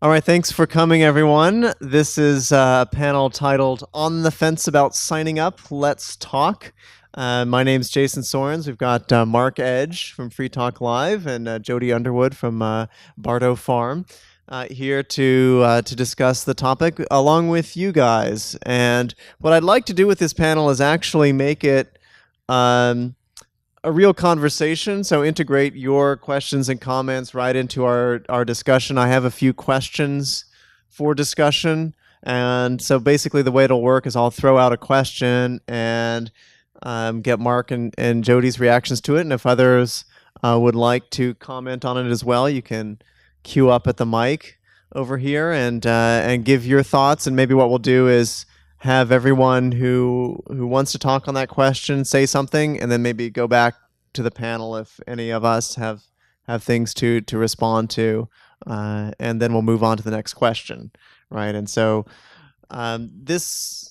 All right, thanks for coming, everyone. This is a panel titled On the Fence About Signing Up, Let's Talk. My name's Jason Sorens. We've got Mark Edge from Free Talk Live and Jody Underwood from Bardo Farm here to discuss the topic along with you guys. And what I'd like to do with this panel is actually make it a real conversation, so integrate your questions and comments right into our discussion. I have a few questions for discussion, and so basically the way it'll work is I'll throw out a question and get Mark and Jody's reactions to it, and if others would like to comment on it as well, you can queue up at the mic over here and give your thoughts, and maybe what we'll do is have everyone who wants to talk on that question say something, and then maybe go back to the panel if any of us have things to respond to, and then we'll move on to the next question, right? And so this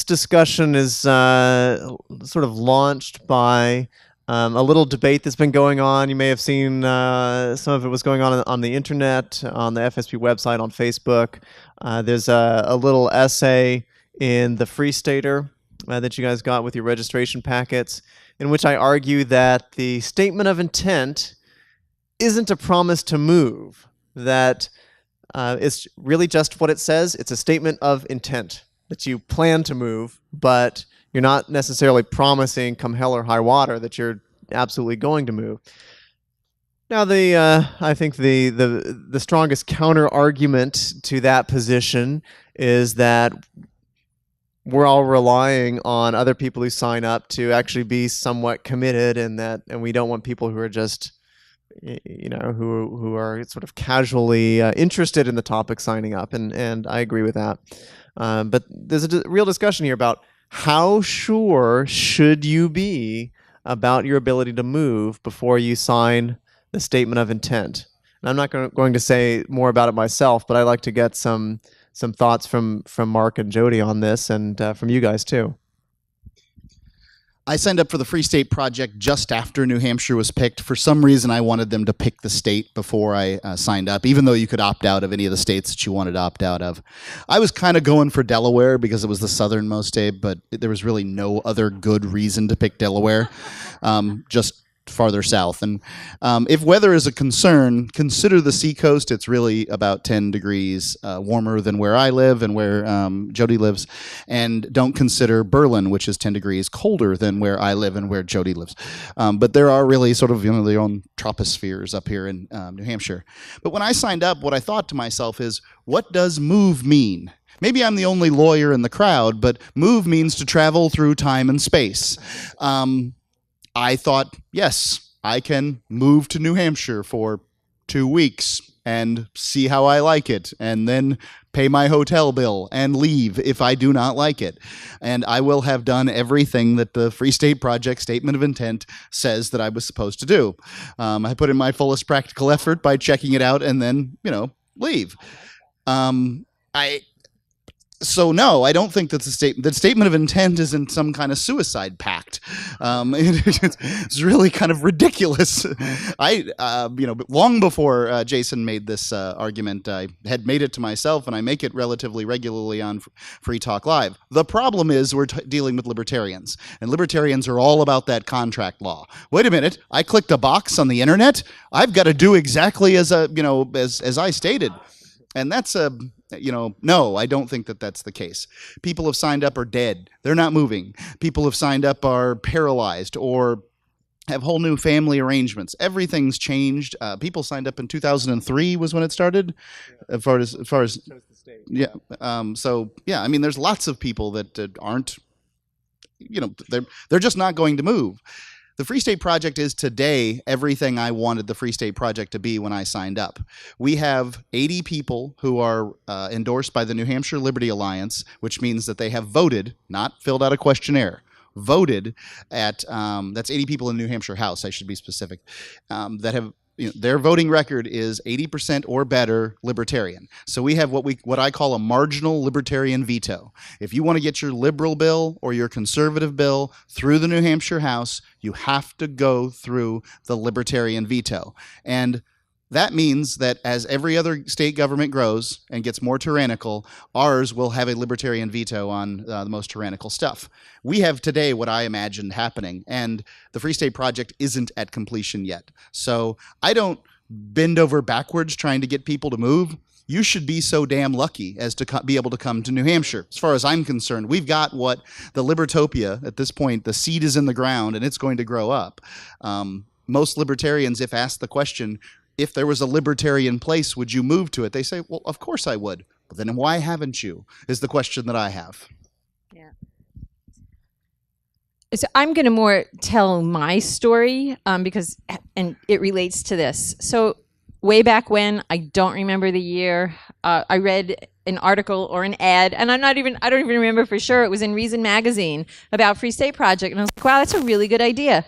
discussion is sort of launched by a little debate that's been going on. You may have seen some of it was going on the internet, on the FSP website, on Facebook. There's a little essay in the Free Stater that you guys got with your registration packets, in which I argue that the statement of intent isn't a promise to move, that it's really just what it says. It's a statement of intent, that you plan to move, but you're not necessarily promising come hell or high water that you're absolutely going to move. Now, I think the strongest counter argument to that position is that we're all relying on other people who sign up to actually be somewhat committed, and we don't want people who are just, who are sort of casually interested in the topic signing up, and I agree with that. But there's a real discussion here about how sure should you be about your ability to move before you sign the statement of intent. And I'm not going to say more about it myself, but I'd like to get some thoughts from Mark and Jody on this, and from you guys too. I signed up for the Free State Project just after New Hampshire was picked. For some reason, I wanted them to pick the state before I signed up, even though you could opt out of any of the states that you wanted to opt out of. I was kind of going for Delaware because it was the southernmost state, but there was really no other good reason to pick Delaware, just farther south. And if weather is a concern, consider the seacoast. It's really about 10 degrees warmer than where I live and where Jody lives. And don't consider Berlin, which is 10 degrees colder than where I live and where Jody lives. But there are really sort of their own tropospheres up here in New Hampshire. But when I signed up, what I thought to myself is, what does move mean? Maybe I'm the only lawyer in the crowd, but move means to travel through time and space. I thought, yes, I can move to New Hampshire for 2 weeks and see how I like it, and then pay my hotel bill and leave if I do not like it. And I will have done everything that the Free State Project Statement of Intent says that I was supposed to do. I put in my fullest practical effort by checking it out and then, leave. So no, I don't think that the statement of intent isn't some kind of suicide pact. It's really kind of ridiculous. Long before Jason made this argument, I had made it to myself, and I make it relatively regularly on Free Talk Live. The problem is we're dealing with libertarians, and libertarians are all about that contract law. Wait a minute, I clicked a box on the internet. I've got to do exactly as I stated, and that's a. No, I don't think that that's the case. People have signed up are dead. They're not moving. People have signed up are paralyzed or have whole new family arrangements. Everything's changed. People signed up in 2003 was when it started. Yeah. As far as yeah. There's lots of people that aren't. They're just not going to move. The Free State Project is today everything I wanted the Free State Project to be when I signed up. We have 80 people who are endorsed by the New Hampshire Liberty Alliance, which means that they have voted, not filled out a questionnaire, voted at, that's 80 people in New Hampshire House, I should be specific, that have their voting record is 80% or better libertarian. So we have what I call a marginal libertarian veto. If you want to get your liberal bill or your conservative bill through the New Hampshire House, you have to go through the libertarian veto. And That means that as every other state government grows and gets more tyrannical, ours will have a libertarian veto on the most tyrannical stuff. We have today what I imagined happening, and the Free State Project isn't at completion yet. So I don't bend over backwards trying to get people to move. You should be so damn lucky as to be able to come to New Hampshire. As far as I'm concerned, we've got what the Libertopia, at this point, the seed is in the ground and it's going to grow up. Most libertarians, if asked the question, if there was a libertarian place, would you move to it? They say, well, of course I would. But then why haven't you, is the question that I have. Yeah. So I'm going to more tell my story because it relates to this. So way back when, I don't remember the year, I read an article or an ad, and I don't even remember for sure. It was in Reason Magazine about Free State Project. And I was like, wow, that's a really good idea.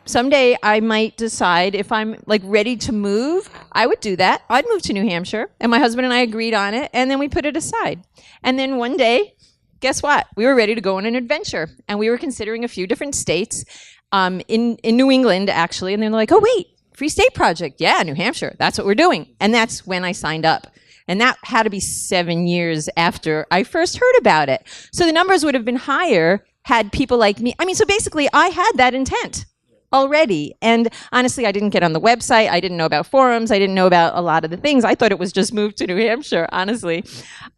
Someday I might decide if I'm like ready to move, I would do that. I'd move to New Hampshire, and my husband and I agreed on it, and then we put it aside. And then one day, guess what? We were ready to go on an adventure, and we were considering a few different states in New England, actually. And they're like, oh, wait, Free State Project. Yeah, New Hampshire. That's what we're doing. And that's when I signed up. And that had to be 7 years after I first heard about it. So the numbers would have been higher had people like me. I mean, so basically, I had that intent already. And honestly, I didn't get on the website. I didn't know about forums. I didn't know about a lot of the things. I thought it was just move to New Hampshire, honestly.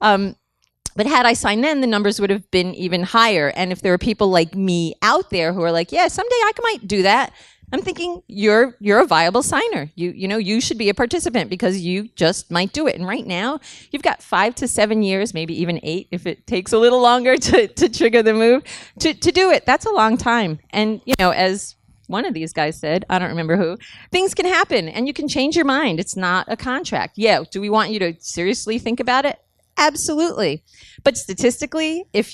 But had I signed then, the numbers would have been even higher. And if there are people like me out there who are like, yeah, someday I might do that, I'm thinking you're a viable signer. You should be a participant because you just might do it. And right now, you've got 5 to 7 years, maybe even 8 if it takes a little longer to trigger the move, to do it. That's a long time. And as one of these guys said, I don't remember who, things can happen and you can change your mind. It's not a contract. Yeah, do we want you to seriously think about it? Absolutely. But statistically, when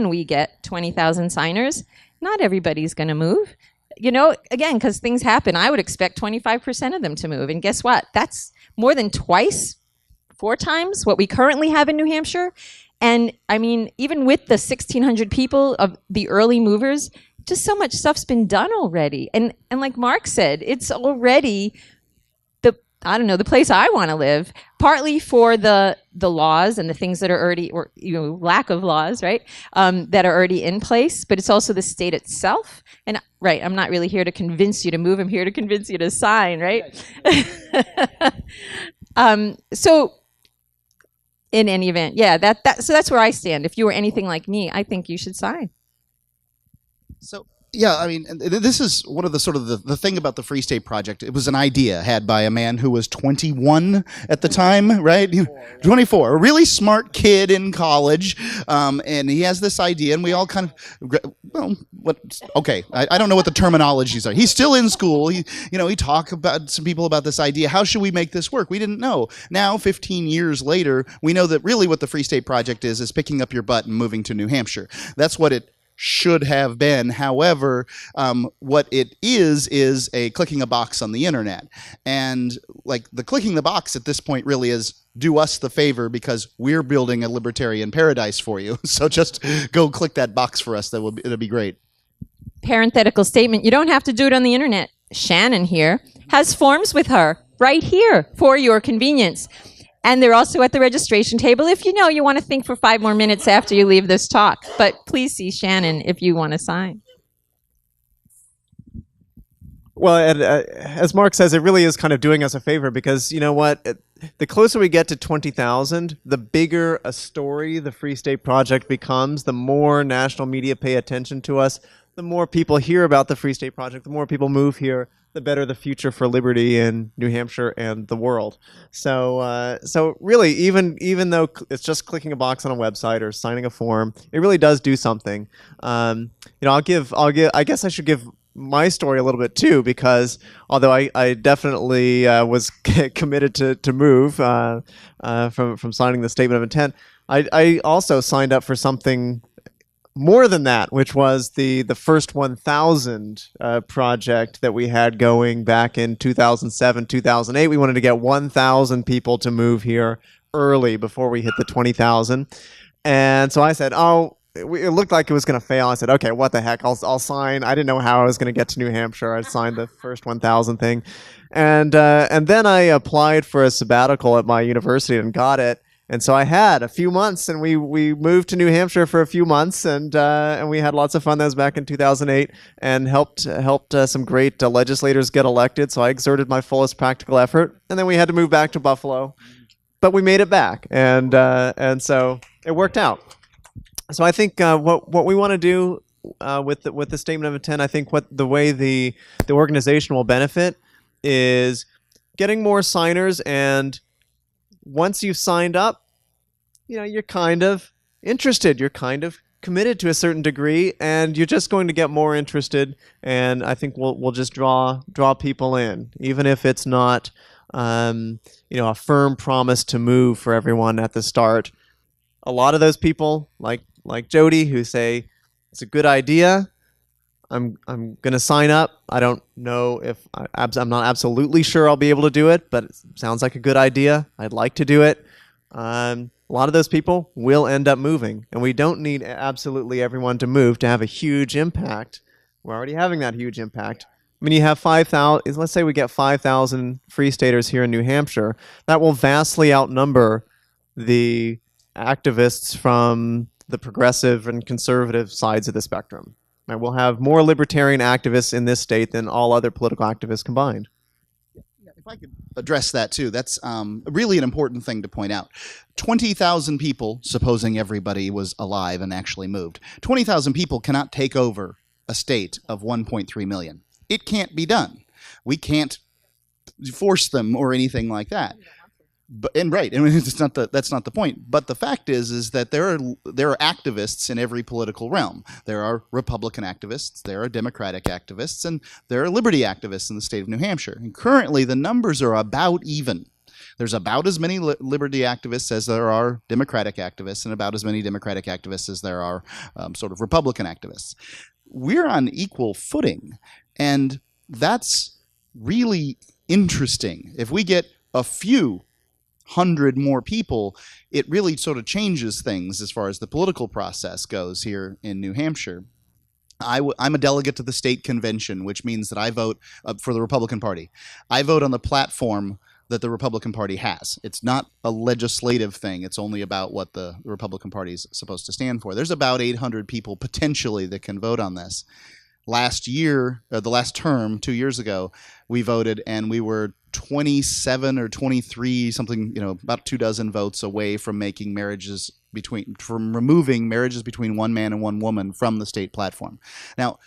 we get 20,000 signers, not everybody's going to move. Again, because things happen. I would expect 25% of them to move. And guess what? That's more than 4 times what we currently have in New Hampshire. And I mean, even with the 1,600 people of the early movers, just so much stuff's been done already. And like Mark said, it's already the place I want to live, partly for the laws and the things that are already, or lack of laws, right, that are already in place, but it's also the state itself. And right, I'm not really here to convince you to move. I'm here to convince you to sign, right? So in any event, yeah, so that's where I stand. If you were anything like me, I think you should sign. So, yeah, I mean, this is one of the sort of the thing about the Free State Project. It was an idea had by a man who was 21 at the time, right? 24, a really smart kid in college, and he has this idea, and we all kind of, I don't know what the terminologies are. He's still in school. He talked about some people about this idea. How should we make this work? We didn't know. Now, 15 years later, we know that really what the Free State Project is picking up your butt and moving to New Hampshire. That's what it should have been. However, what it is a clicking a box on the internet. And like the clicking the box at this point really is do us the favor because we're building a libertarian paradise for you. So just go click that box for us. It'll be great. Parenthetical statement. You don't have to do it on the internet. Shannon here has forms with her right here for your convenience. And they're also at the registration table if you want to think for 5 more minutes after you leave this talk. But please see Shannon if you want to sign. Well, as Mark says, it really is kind of doing us a favor because you know what? The closer we get to 20,000, the bigger a story the Free State Project becomes, the more national media pay attention to us, the more people hear about the Free State Project, the more people move here, the better the future for liberty in New Hampshire and the world. So really, even though it's just clicking a box on a website or signing a form, it really does do something. I guess I should give my story a little bit too, because although I definitely was committed to move from signing the statement of intent, I also signed up for something more than that, which was the first 1,000 project that we had going back in 2007, 2008. We wanted to get 1,000 people to move here early before we hit the 20,000. And so I said, oh, it looked like it was going to fail. I said, okay, what the heck? I'll sign. I didn't know how I was going to get to New Hampshire. I signed the first 1,000 thing, and then I applied for a sabbatical at my university and got it. And so I had a few months, and we moved to New Hampshire for a few months, and we had lots of fun. That was back in 2008, and helped some great legislators get elected. So I exerted my fullest practical effort, and then we had to move back to Buffalo, but we made it back, and so it worked out. So I think what we want to do with the statement of intent, I think the way the organization will benefit is getting more signers, and once you've signed up, you're kind of interested, you're kind of committed to a certain degree, and you're just going to get more interested. And I think we'll just draw people in, even if it's not a firm promise to move for everyone at the start. A lot of those people, like Jody, who say it's a good idea, I'm going to sign up. I don't know if I'm not absolutely sure I'll be able to do it, but it sounds like a good idea. I'd like to do it. A lot of those people will end up moving, and we don't need absolutely everyone to move to have a huge impact. We're already having that huge impact. I mean, you have 5,000. Let's say we get 5,000 Free Staters here in New Hampshire. That will vastly outnumber the activists from the progressive and conservative sides of the spectrum. Right, we'll have more libertarian activists in this state than all other political activists combined. If I could address that too, that's really an important thing to point out. 20,000 people, supposing everybody was alive and actually moved, 20,000 people cannot take over a state of 1.3 million. It can't be done. We can't force them or anything like that. Right, it's not that's not the point. But the fact is that there are activists in every political realm. There are Republican activists, there are Democratic activists, and there are liberty activists in the state of New Hampshire. And currently, the numbers are about even. There's about as many liberty activists as there are Democratic activists, and about as many Democratic activists as there are sort of Republican activists. We're on equal footing, and that's really interesting. If we get a few 100 more people, it really sort of changes things as far as the political process goes here in New Hampshire. I'm a delegate to the state convention, which means that I vote for the Republican Party. I vote on the platform that the Republican Party has. It's not a legislative thing. It's only about what the Republican Party is supposed to stand for. There's about 800 people potentially that can vote on this. Last year, the last term, 2 years ago, we voted, and we were 27 or 23, something, about 24 votes away from making removing marriages between one man and one woman from the state platform. Now,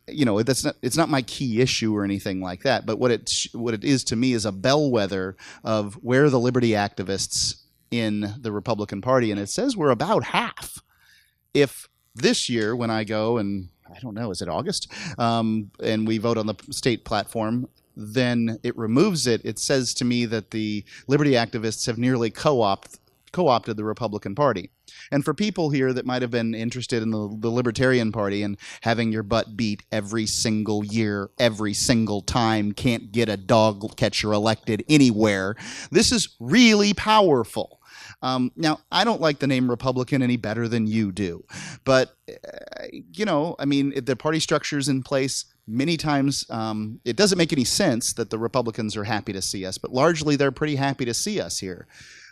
it's not my key issue or anything like that, but what it is to me is a bellwether of where the liberty activists in the Republican Party, and it says we're about half. If this year, when I go and I don't know, is it August? And we vote on the state platform, then it removes it. It says to me that the liberty activists have nearly co-opted the Republican Party. And for people here that might have been interested in the Libertarian Party and having your butt beat every single year, every single time, can't get a dog catcher elected anywhere, this is really powerful. Now, I don't like the name Republican any better than you do, but, if the party structure's in place, many times it doesn't make any sense that the Republicans are happy to see us, but largely they're pretty happy to see us here.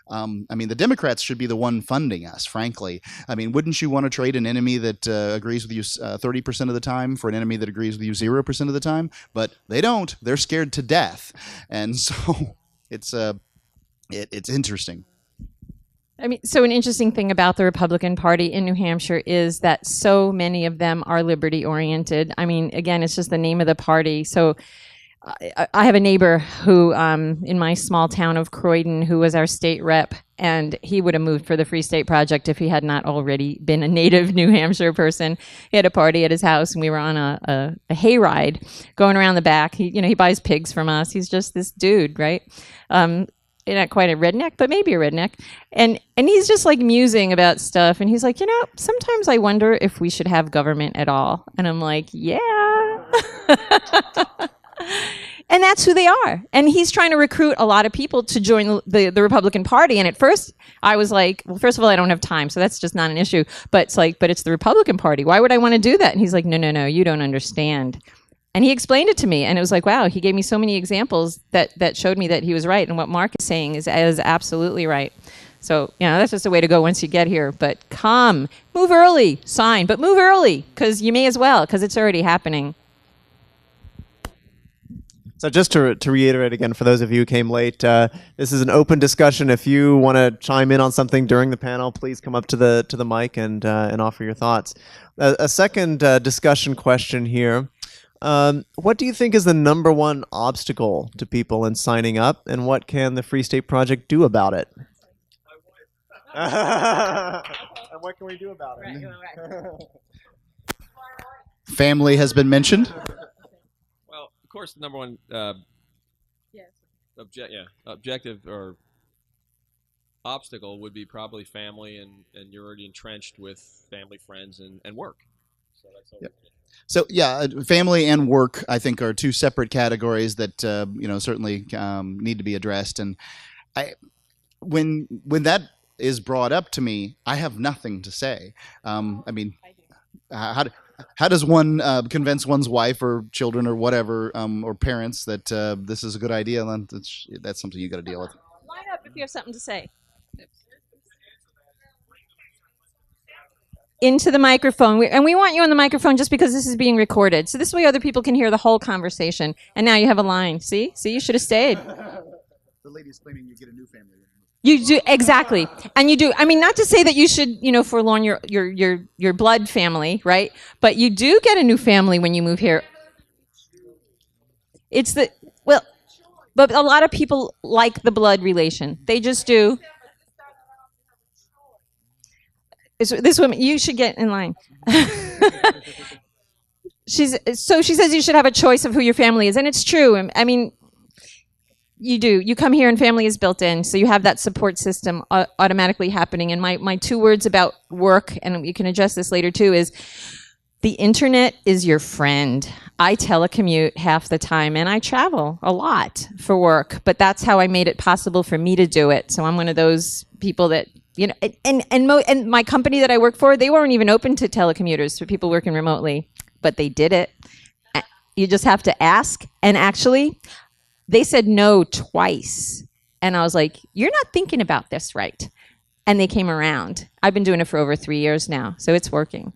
The Democrats should be the one funding us, frankly. Wouldn't you want to trade an enemy that agrees with you 30% of the time for an enemy that agrees with you 0% of the time? But they don't. They're scared to death. And so it's interesting. So an interesting thing about the Republican Party in New Hampshire is that so many of them are liberty oriented. Again, it's just the name of the party. So I have a neighbor who, in my small town of Croydon, who was our state rep, and he would have moved for the Free State Project if he had not already been a native New Hampshire person. He had a party at his house, and we were on a hayride going around the back. He buys pigs from us. He's just this dude, right? Not quite a redneck, but maybe a redneck. And he's just like musing about stuff. And he's like, sometimes I wonder if we should have government at all. And I'm like, yeah. And that's who they are. And he's trying to recruit a lot of people to join the Republican Party. And at first, I was like, well, first of all, I don't have time, so that's just not an issue. But it's like, but it's the Republican Party. Why would I want to do that? And he's like, no, you don't understand. And he explained it to me, and it was like, wow, he gave me so many examples that showed me that he was right. And what Mark is saying is absolutely right. So, that's just a way to go once you get here. But come, move early, sign, but move early, because you may as well, because it's already happening. So just to reiterate again, for those of you who came late, this is an open discussion. If you want to chime in on something during the panel, please come up to the mic and offer your thoughts. A second discussion question here. What do you think is the #1 obstacle to people in signing up, and what can the Free State Project do about it? And what can we do about it? Family has been mentioned. Well, of course, the #1 objective or obstacle would be probably family, and you're already entrenched with family, friends, and work. So that's all. Yep. So family and work, I think, are two separate categories that certainly need to be addressed. And when that is brought up to me, I have nothing to say. I mean, how does one convince one's wife or children or whatever or parents that this is a good idea? And that's something you got to deal with. Line up if you have something to say. Into the microphone. And we want you on the microphone just because this is being recorded. So this way other people can hear the whole conversation. And now you have a line. See, you should have stayed. The lady's claiming you get a new family. You do, exactly. And you do. I mean, not to say that you should, forlorn your blood family, right? But you do get a new family when you move here. But a lot of people like the blood relation. They just do. This woman, you should get in line. She says you should have a choice of who your family is, and it's true. I mean, you do. You come here and family is built in, so you have that support system automatically happening. And my 2 words about work, and we can address this later too, is the internet is your friend. I telecommute half the time, and I travel a lot for work, but that's how I made it possible for me to do it. So I'm one of those people that, and my company that I work for, they weren't even open to telecommuters, for people working remotely, but they did it. You just have to ask. And actually, they said no twice. And I was like, you're not thinking about this right. And they came around. I've been doing it for over 3 years now, so it's working.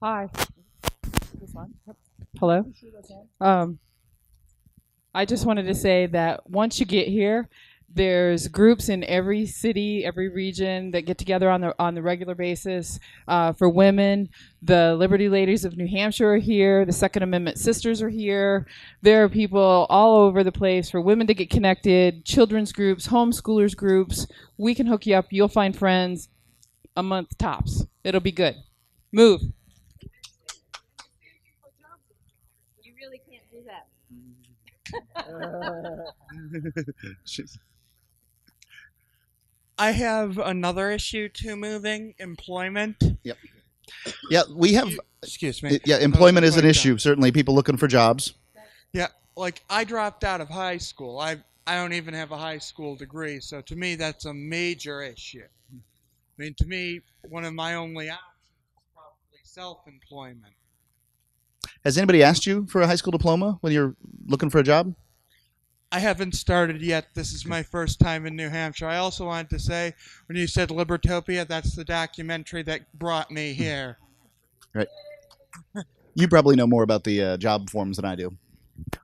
Hi. Hello. I just wanted to say that once you get here, there's groups in every city, every region that get together on the regular basis. For women, the Liberty Ladies of New Hampshire are here. The Second Amendment Sisters are here. There are people all over the place for women to get connected. Children's groups, homeschoolers groups. We can hook you up. You'll find friends. A month tops. It'll be good. Move. You really can't do that. I have another issue to moving, employment. Yep. Yeah, we have. Excuse me. Yeah, employment is an issue. Certainly, people looking for jobs. Yeah, like I dropped out of high school. I don't even have a high school degree, so to me that's a major issue. I mean, to me, one of my only options is probably self-employment. Has anybody asked you for a high school diploma when you're looking for a job? I haven't started yet. This is my first time in New Hampshire. I also wanted to say, when you said Libertopia, that's the documentary that brought me here. Right. You probably know more about the job forms than I do.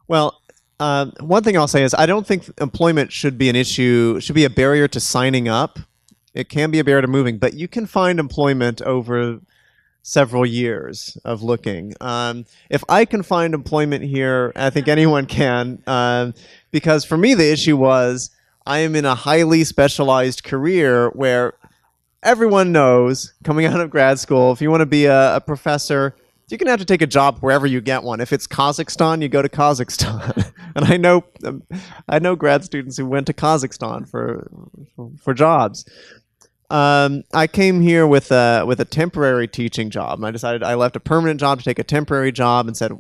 Well, one thing I'll say is I don't think employment should be an issue, should be a barrier to signing up. It can be a barrier to moving, but you can find employment over several years of looking. If I can find employment here, I think anyone can, because for me the issue was I am in a highly specialized career where everyone knows coming out of grad school, if you want to be a professor, you're going to have to take a job wherever you get one. If it's Kazakhstan, you go to Kazakhstan. And I know grad students who went to Kazakhstan for jobs. I came here with a temporary teaching job, and I decided I left a permanent job to take a temporary job and said,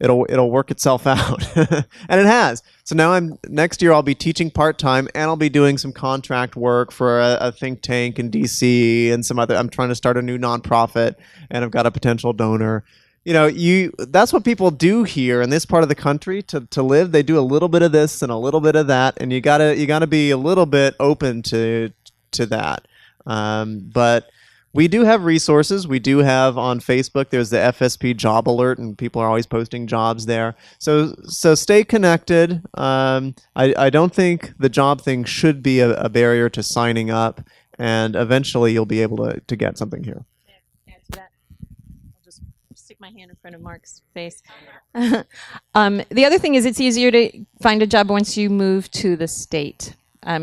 it'll work itself out. And it has. So now next year I'll be teaching part-time, and I'll be doing some contract work for a think tank in DC and some other. I'm trying to start a new nonprofit, and I've got a potential donor. That's what people do here in this part of the country to live. They do a little bit of this and a little bit of that, and you gotta be a little bit open to that. But we do have resources. We do have on Facebook, there's the FSP job alert, and people are always posting jobs there. So stay connected. I don't think the job thing should be a barrier to signing up, and eventually you'll be able to get something here. Add to that. I'll just stick my hand in front of Mark's face. The other thing is it's easier to find a job once you move to the state.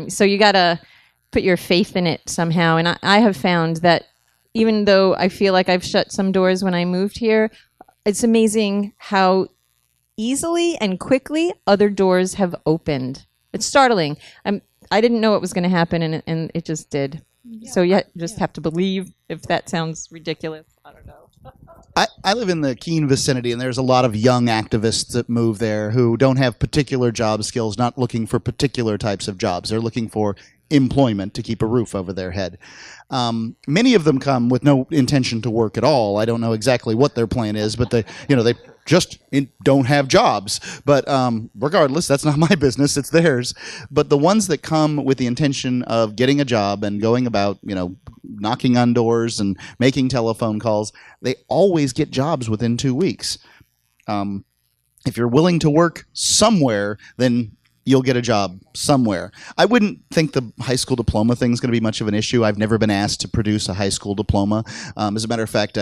So you got to put your faith in it somehow. And I have found that even though I feel like I've shut some doors when I moved here, it's amazing how easily and quickly other doors have opened. It's startling. I didn't know it was going to happen, and it just did. Yeah, so you just have to believe. If that sounds ridiculous, I don't know. I live in the Keene vicinity, and there's a lot of young activists that move there who don't have particular job skills, not looking for particular types of jobs. They're looking for employment to keep a roof over their head. Many of them come with no intention to work at all. I don't know exactly what their plan is, but they just don't have jobs. But regardless, that's not my business, it's theirs. But the ones that come with the intention of getting a job and going about, knocking on doors and making telephone calls, they always get jobs within 2 weeks. If you're willing to work somewhere, then you'll get a job somewhere. I wouldn't think the high school diploma thing is going to be much of an issue. I've never been asked to produce a high school diploma. As a matter of fact,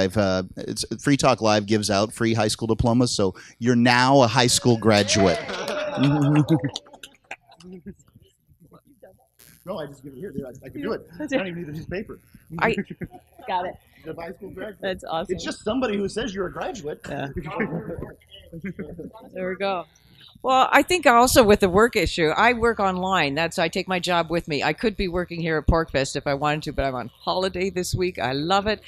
Free Talk Live gives out free high school diplomas, so you're now a high school graduate. No, I just give it here. I can do it. I don't even need a piece of paper. I got it. You're a high school graduate. That's awesome. It's just somebody who says you're a graduate. Yeah. There we go. Well, I think also with the work issue, I work online. I take my job with me. I could be working here at PorcFest if I wanted to, but I'm on holiday this week. I love it.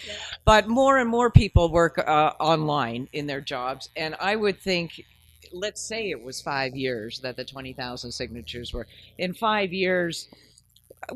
But more and more people work online in their jobs. And I would think, let's say it was 5 years that the 20,000 signatures were. In 5 years,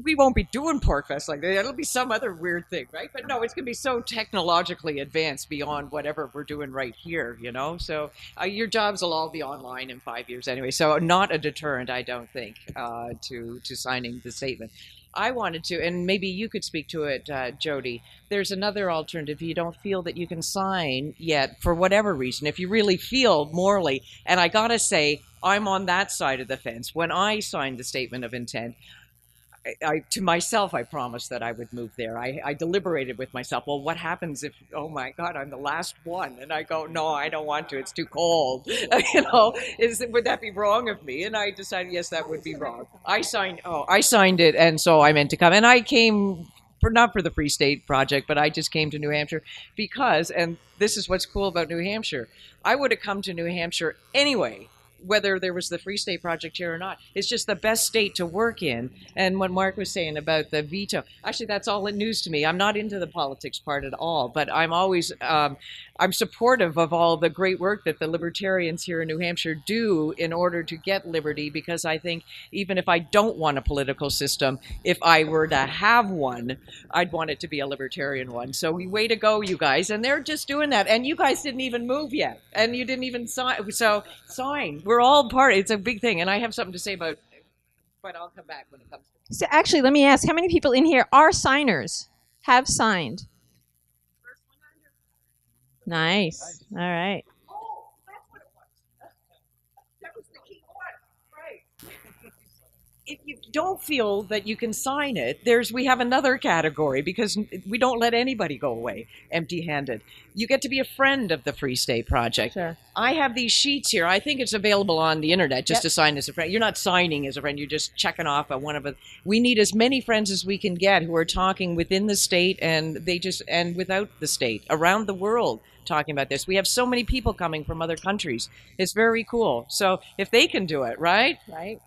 we won't be doing PorcFest like that. It'll be some other weird thing, right? But no, it's going to be so technologically advanced beyond whatever we're doing right here, So your jobs will all be online in 5 years anyway. So not a deterrent, I don't think, to signing the statement. I wanted to, and maybe you could speak to it, Jody. There's another alternative. You don't feel that you can sign yet for whatever reason. If you really feel morally, and I got to say, I'm on that side of the fence. When I signed the statement of intent, to myself, I promised that I would move there. I deliberated with myself, well, what happens if, oh my God, I'm the last one? And I go, no, I don't want to. It's too cold. Would that be wrong of me? And I decided, yes, that would be wrong. I signed it, and so I meant to come. And I came, not for the Free State Project, but I just came to New Hampshire because, and this is what's cool about New Hampshire, I would have come to New Hampshire anyway, whether there was the Free State Project here or not. It's just the best state to work in. And what Mark was saying about the veto, actually, that's all news to me. I'm not into the politics part at all, but I'm always, I'm supportive of all the great work that the libertarians here in New Hampshire do in order to get liberty, because I think even if I don't want a political system, if I were to have one, I'd want it to be a libertarian one. So way to go, you guys. And they're just doing that. And you guys didn't even move yet. And you didn't even sign. So sign. We're all part. It's a big thing. And I have something to say about it, but I'll come back when it comes to it. So actually, let me ask, how many people in here are signers, have signed? Nice. All right. Oh, that's what it was. That was the key one. Right. If you don't feel that you can sign it, we have another category, because we don't let anybody go away empty-handed. You get to be a friend of the Free State Project. Sure. I have these sheets here. I think it's available on the internet just to sign as a friend. You're not signing as a friend. You're just checking off on one of it. We need as many friends as we can get who are talking within the state and without the state, around the world, talking about this. We have so many people coming from other countries. It's very cool. So if they can do it, right? Right.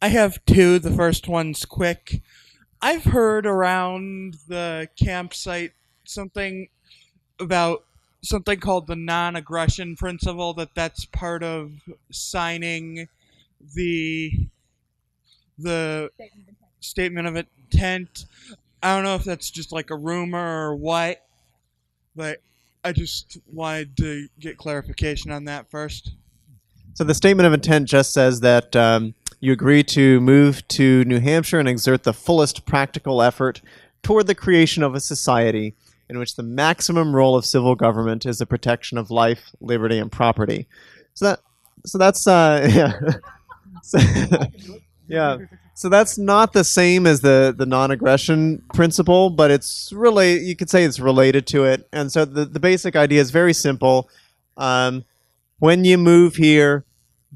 I have two. The first one's quick. I've heard around the campsite something about something called the non-aggression principle, that's part of signing the the statement of intent. I don't know if that's just like a rumor or what, but I just wanted to get clarification on that first. So the statement of intent just says that you agree to move to New Hampshire and exert the fullest practical effort toward the creation of a society in which the maximum role of civil government is the protection of life, liberty, and property. So that's yeah. So, yeah. So that's not the same as the non-aggression principle, but it's really, you could say it's related to it. And so the basic idea is very simple. When you move here,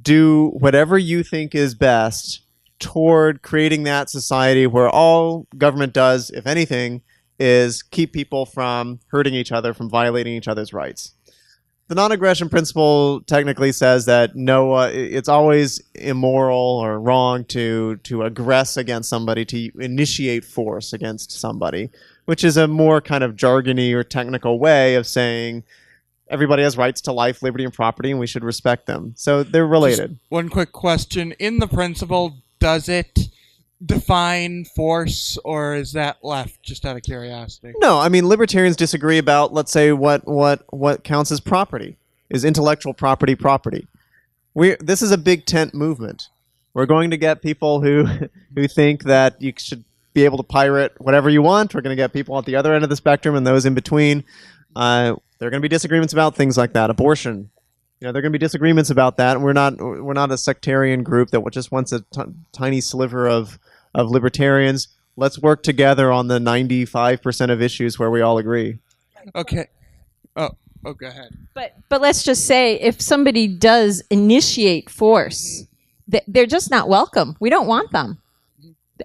do whatever you think is best toward creating that society where all government does, if anything, is keep people from hurting each other, from violating each other's rights. The non-aggression principle technically says that no, it's always immoral or wrong to aggress against somebody, to initiate force against somebody, which is a more kind of jargony or technical way of saying everybody has rights to life, liberty, and property, and we should respect them. So they're related. Just one quick question. In the principle, does it define force, or is that left just out of curiosity? No, I mean, libertarians disagree about, let's say, what counts as property. Is intellectual property property? This is a big tent movement. We're going to get people who think that you should be able to pirate whatever you want. We're going to get people at the other end of the spectrum and those in between. There are going to be disagreements about things like that, abortion. There are going to be disagreements about that. And we're not a sectarian group that just wants a tiny sliver of libertarians. Let's work together on the 95% of issues where we all agree. Okay. Oh, go ahead. But let's just say if somebody does initiate force, they're just not welcome. We don't want them.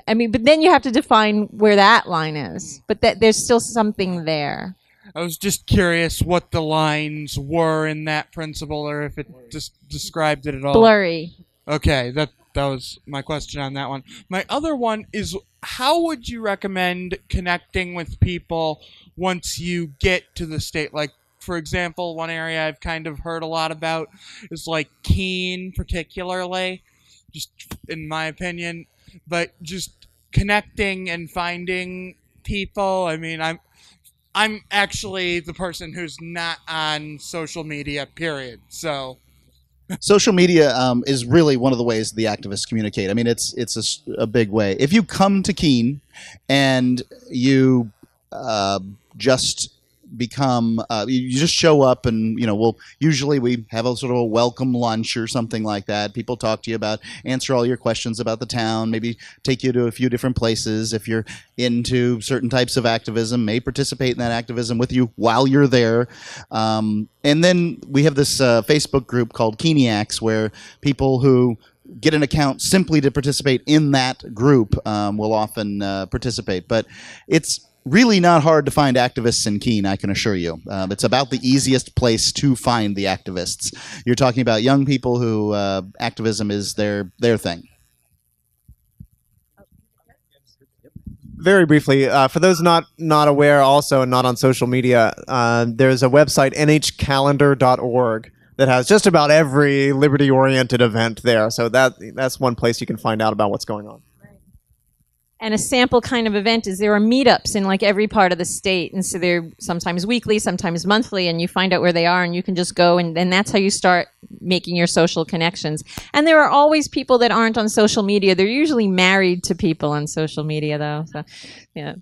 I mean, but then you have to define where that line is. But there's still something there. I was just curious what the lines were in that principle, or if it just described it at all. Blurry. Okay, that was my question on that one. My other one is, how would you recommend connecting with people once you get to the state? Like, for example, one area I've kind of heard a lot about is like Keene, particularly, just in my opinion. But just connecting and finding people. I mean, I'm actually the person who's not on social media, period. So social media is really one of the ways the activists communicate. I mean, it's a big way. If you come to Keene and you just become you just show up, and usually we have a sort of a welcome lunch or something like that. People talk to you about, answer all your questions about the town, maybe take you to a few different places. If you're into certain types of activism, may participate in that activism with you while you're there. And then we have this Facebook group called Keeniacs, where people who get an account simply to participate in that group will often participate. But it's really not hard to find activists in Keene, I can assure you. It's about the easiest place to find the activists. You're talking about young people who activism is their thing. Very briefly, for those not aware also and not on social media, there's a website, nhcalendar.org, that has just about every liberty-oriented event there. So that's one place you can find out about what's going on. And a sample kind of event is there are meetups in like every part of the state. And so they're sometimes weekly, sometimes monthly, and you find out where they are and you can just go, and that's how you start making your social connections. And there are always people that aren't on social media. They're usually married to people on social media though. So, yeah.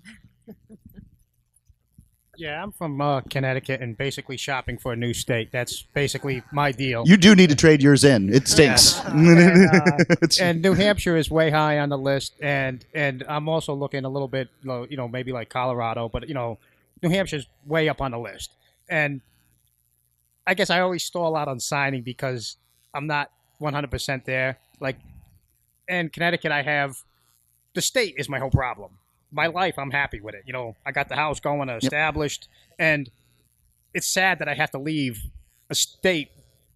Yeah, I'm from Connecticut and basically shopping for a new state. That's basically my deal. You do need to trade yours in. It stinks. And New Hampshire is way high on the list, and I'm also looking a little bit, maybe like Colorado, but New Hampshire's way up on the list. And I guess I always stall out on signing because I'm not 100% there. Like, in Connecticut, I have the state is my whole problem. My life, I'm happy with it. I got the house going, established, and it's sad that I have to leave a state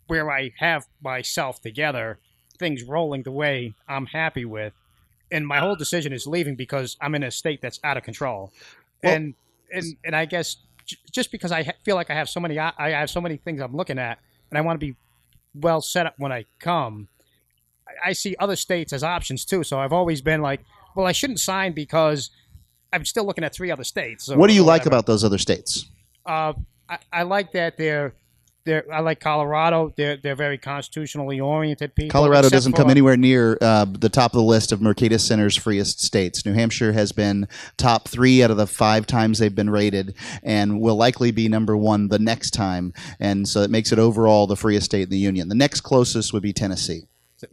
where I have myself together, things rolling the way I'm happy with, and my whole decision is leaving because I'm in a state that's out of control. Well, and I guess just because feel like I have so many things I'm looking at, and I want to be well set up when I come. I see other states as options too. So I've always been like, well, I shouldn't sign because I'm still looking at 3 other states. What do you or like whatever. about those other states? I like that I like Colorado. They're very constitutionally oriented people. Colorado except doesn't for- come anywhere near the top of the list of Mercatus Center's freest states. New Hampshire has been top 3 out of the 5 times they've been rated, and will likely be number 1 the next time. And so it makes it overall the freest state in the union. The next closest would be Tennessee.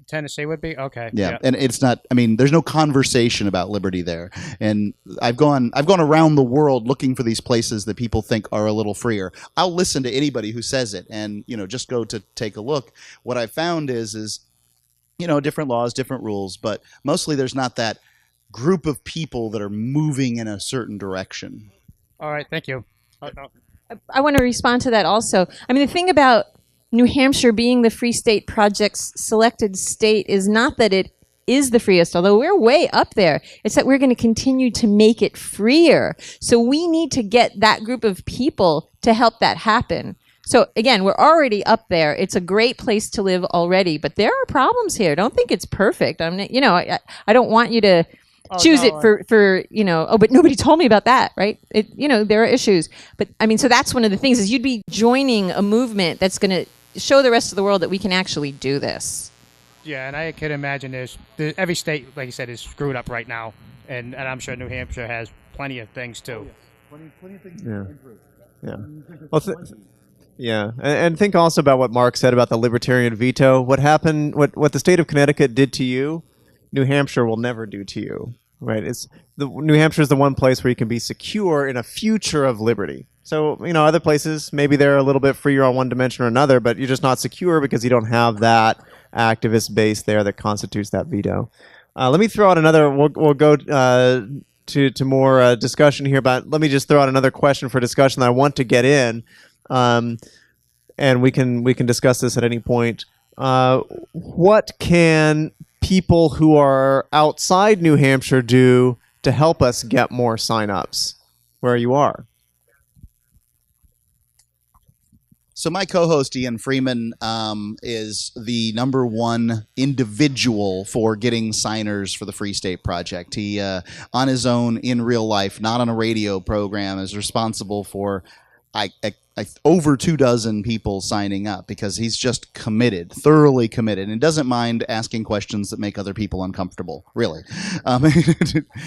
Tennessee would be okay. Yeah, and it's not. I mean, there's no conversation about liberty there. And I've gone around the world looking for these places that people think are a little freer. I'll listen to anybody who says it, and just go to take a look. What I found is different laws, different rules, but mostly there's not that group of people that are moving in a certain direction. All right, thank you. I want to respond to that also. I mean, the thing about New Hampshire being the Free State Project's selected state is not that it is the freest, although we're way up there. It's that we're going to continue to make it freer. So we need to get that group of people to help that happen. So again, we're already up there. It's a great place to live already, but there are problems here. Don't think it's perfect. I don't want you to choose it for but nobody told me about that, right? There are issues. But I mean, so that's one of the things is you'd be joining a movement that's going to show the rest of the world that we can actually do this. Yeah, and I can imagine every state, like you said, is screwed up right now, and I'm sure New Hampshire has plenty of things too. Plenty of things Yeah. to improve. Yeah. Well, yeah, and think also about what Mark said about the libertarian veto. What happened? What the state of Connecticut did to you, New Hampshire will never do to you. Right? New Hampshire is the one place where you can be secure in a future of liberty. So, other places, maybe they're a little bit freer on one dimension or another, but you're just not secure because you don't have that activist base there that constitutes that veto. Let me throw out another, we'll go to more discussion here, but let me just throw out another question for discussion that I want to get in, and we can discuss this at any point. What can people who are outside New Hampshire do to help us get more signups where you are? So my co-host Ian Freeman is the #1 individual for getting signers for the Free State Project. He, on his own, in real life, not on a radio program, is responsible for over 24 people signing up because he's just committed, thoroughly committed, and doesn't mind asking questions that make other people uncomfortable, really.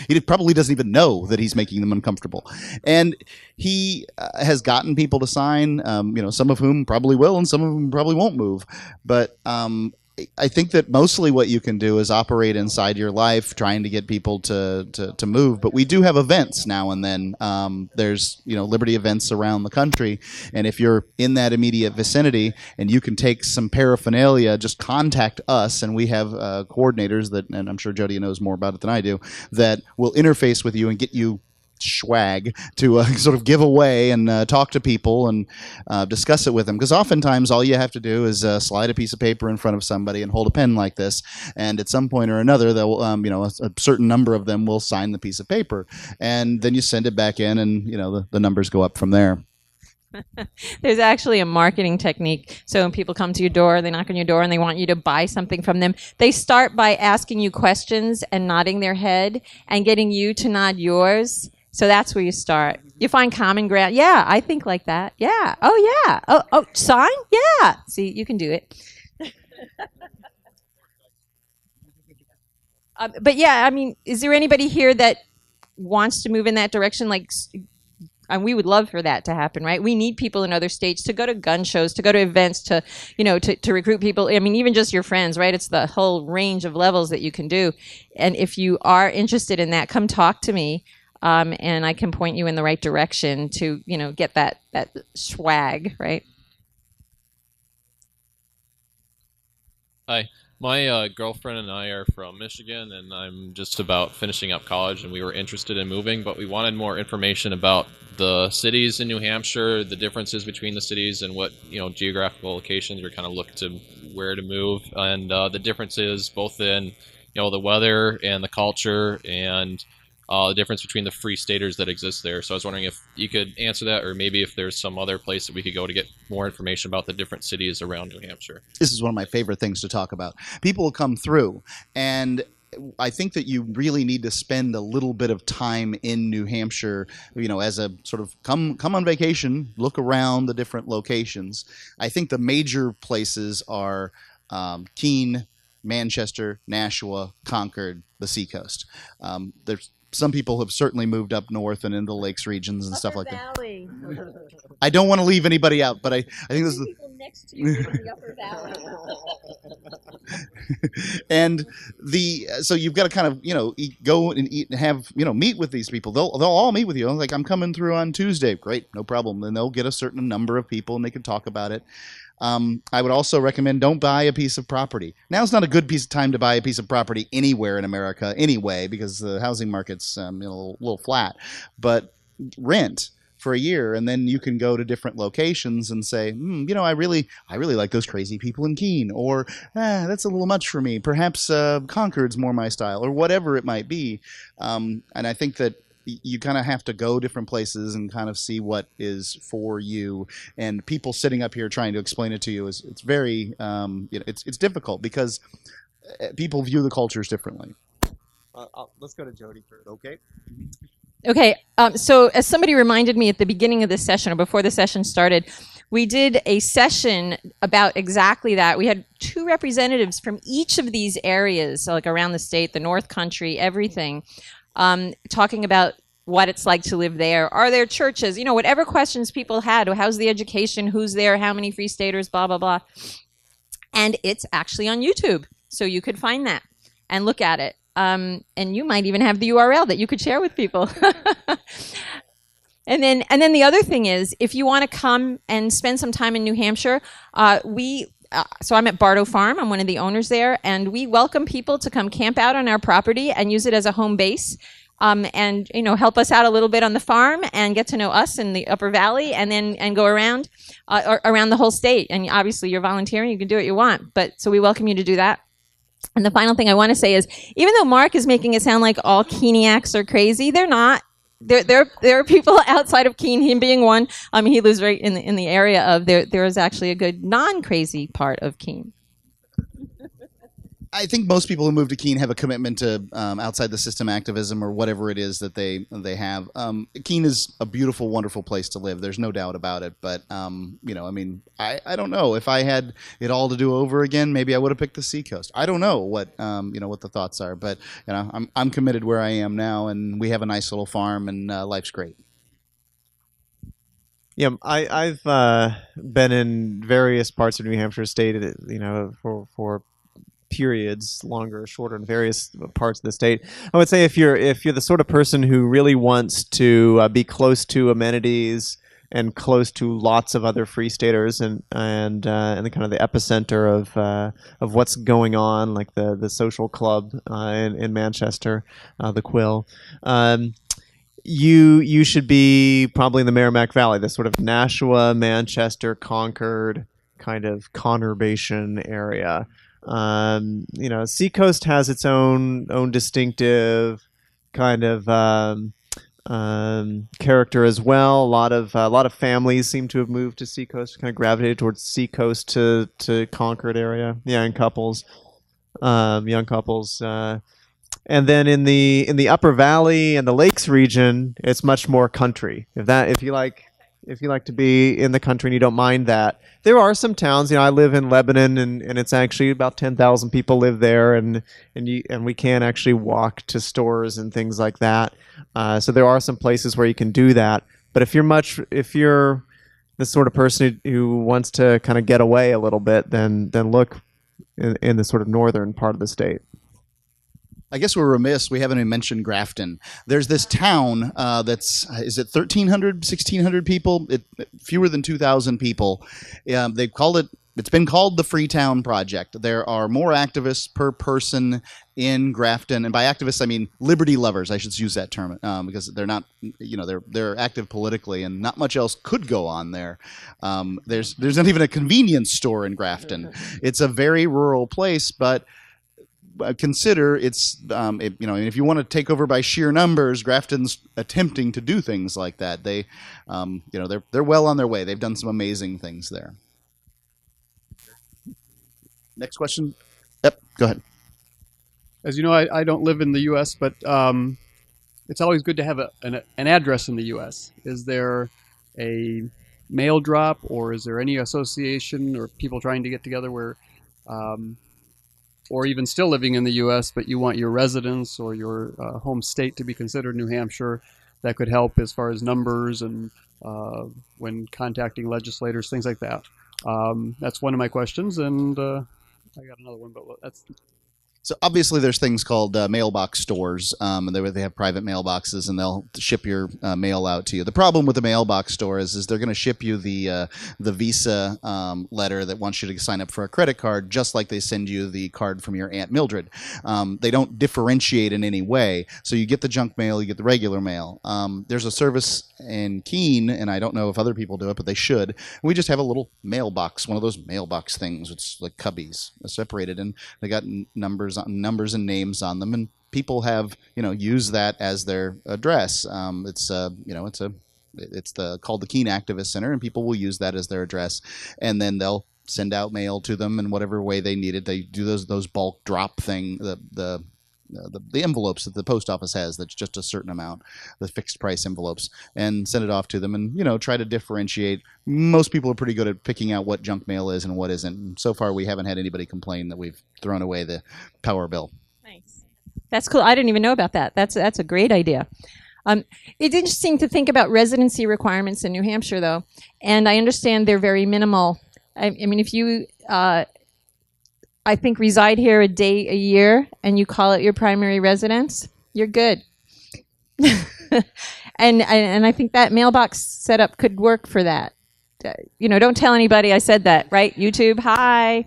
He probably doesn't even know that he's making them uncomfortable. And he has gotten people to sign, some of whom probably will and some of whom probably won't move. But I think that mostly what you can do is operate inside your life, trying to get people to move. But we do have events now and then. There's liberty events around the country, and if you're in that immediate vicinity and you can take some paraphernalia, just contact us, and we have coordinators that, and I'm sure Jody knows more about it than I do, that will interface with you and get you swag to sort of give away and talk to people and discuss it with them, because oftentimes all you have to do is slide a piece of paper in front of somebody and hold a pen like this, and at some point or another they'll a certain number of them will sign the piece of paper, and then you send it back in, and the numbers go up from there. There's actually a marketing technique. So when people come to your door, they knock on your door and they want you to buy something from them, they start by asking you questions and nodding their head and getting you to nod yours. So that's where you start. You find common ground. Yeah, I think like that. Yeah. Oh, yeah. Oh, sign? Yeah. See, you can do it. But yeah, I mean, is there anybody here that wants to move in that direction? And we would love for that to happen, right? We need people in other states to go to gun shows, to go to events, to recruit people. I mean, even just your friends, right? It's the whole range of levels that you can do. And if you are interested in that, come talk to me. And I can point you in the right direction to, get that swag, right? Hi, my girlfriend and I are from Michigan, and I'm just about finishing up college, and we were interested in moving, but we wanted more information about the cities in New Hampshire, the differences between the cities, and what geographical locations we kind of look to where to move, and the differences both in the weather and the culture and the difference between the free staters that exist there. So I was wondering if you could answer that, or maybe if there's some other place that we could go to get more information about the different cities around New Hampshire. This is one of my favorite things to talk about. People will come through, and I think that you really need to spend a little bit of time in New Hampshire, as a sort of come on vacation, look around the different locations. I think the major places are Keene, Manchester, Nashua, Concord, the Seacoast. There's some people have certainly moved up north and into the lakes regions and stuff like that. I don't want to leave anybody out, but I think this is people next to you live in the Upper Valley. And so you've got to kind of go and eat and have meet with these people. They'll all meet with you. Like, I'm coming through on Tuesday. Great, no problem. Then they'll get a certain number of people and they can talk about it. I would also recommend don't buy a piece of property. Now's not a good time to buy a piece of property anywhere in America anyway, because the housing market's a little flat. But rent for a year, and then you can go to different locations and say, I really like those crazy people in Keene, or that's a little much for me. Perhaps Concord's more my style, or whatever it might be. And I think that you kind of have to go different places and kind of see what is for you. And people sitting up here trying to explain it to you it's very it's difficult because people view the cultures differently. Let's go to Jody first. Okay. Okay, so as somebody reminded me at the beginning of this session, or before the session started, we did a session about exactly that. We had 2 representatives from each of these areas, so like around the state, the North Country, everything, talking about what it's like to live there. Are there churches? Whatever questions people had. How's the education? Who's there? How many free staters? Blah, blah, blah. And it's actually on YouTube, so you could find that and look at it. And you might even have the URL that you could share with people. And then the other thing is, if you want to come and spend some time in New Hampshire, so I'm at Bardo Farm. I'm one of the owners there, and we welcome people to come camp out on our property and use it as a home base, and help us out a little bit on the farm and get to know us in the Upper Valley, and go around around the whole state. And obviously, you're volunteering; you can do what you want. But so we welcome you to do that. And the final thing I want to say is, even though Mark is making it sound like all Keeniacs are crazy, they're not. There are people outside of Keene, him being one. He lives right in the area of there. There is actually a good non-crazy part of Keene. I think most people who move to Keene have a commitment to outside the system activism or whatever it is that they have. Keene is a beautiful, wonderful place to live. There's no doubt about it. But I don't know if I had it all to do over again. Maybe I would have picked the Seacoast. I don't know what what the thoughts are. But I'm committed where I am now, and we have a nice little farm, and life's great. Yeah, I've been in various parts of New Hampshire state, for periods, longer or shorter, in various parts of the state. I would say if you're the sort of person who really wants to be close to amenities and close to lots of other free staters and the kind of the epicenter of what's going on, like the social club in Manchester, the Quill. You should be probably in the Merrimack Valley, the sort of Nashua, Manchester, Concord kind of conurbation area. Seacoast has its own distinctive kind of character as well. A lot of families seem to have moved to Seacoast, kind of gravitated towards Seacoast to Concord area. Yeah, and couples, young couples. And then in the Upper Valley and the Lakes region, it's much more country. If you like to be in the country and you don't mind that, there are some towns. I live in Lebanon, and it's actually about 10,000 people live there, and we can actually walk to stores and things like that. So there are some places where you can do that. But if you're the sort of person who wants to kind of get away a little bit, then look in the sort of northern part of the state. I guess we're remiss. We haven't even mentioned Grafton. There's this town is it 1,300, 1,600 people? Fewer than 2,000 people. They've called it. It's been called the Freetown Project. There are more activists per person in Grafton, and by activists I mean liberty lovers. I should use that term because they're not. They're active politically, and not much else could go on there. There's not even a convenience store in Grafton. It's a very rural place, but consider it's if you want to take over by sheer numbers, Grafton's attempting to do things like that. They they're well on their way. They've done some amazing things there. Next question. Yep, go ahead. As you know, I don't live in the U.S., but it's always good to have an address in the U.S. Is there a mail drop, or is there any association or people trying to get together where, or even still living in the U.S., but you want your residence or your home state to be considered New Hampshire, that could help as far as numbers and when contacting legislators, things like that. That's one of my questions, and I got another one, but that's... So obviously there's things called mailbox stores, and they have private mailboxes, and they'll ship your mail out to you. The problem with the mailbox store is they're going to ship you the Visa letter that wants you to sign up for a credit card, just like they send you the card from your Aunt Mildred. They don't differentiate in any way, so you get the junk mail, you get the regular mail. There's a service in Keene, and I don't know if other people do it, but they should. We just have a little mailbox, one of those mailbox things. It's like cubbies separated, and they got numbers and names on them, and people have use that as their address. It's called the Keene Activist Center, and people will use that as their address, and then they'll send out mail to them in whatever way they need it. They do those bulk drop thing, the envelopes that the post office has, that's just a certain amount, the fixed price envelopes, and send it off to them, and try to differentiate. Most people are pretty good at picking out what junk mail is and what isn't. And so far we haven't had anybody complain that we've thrown away the power bill. Thanks. That's cool. I didn't even know about that. That's a great idea. It's interesting to think about residency requirements in New Hampshire, though, and I understand they're very minimal. I mean, if you I think reside here a day a year and you call it your primary residence, you're good. and I think that mailbox setup could work for that. Don't tell anybody I said that, right? YouTube, hi.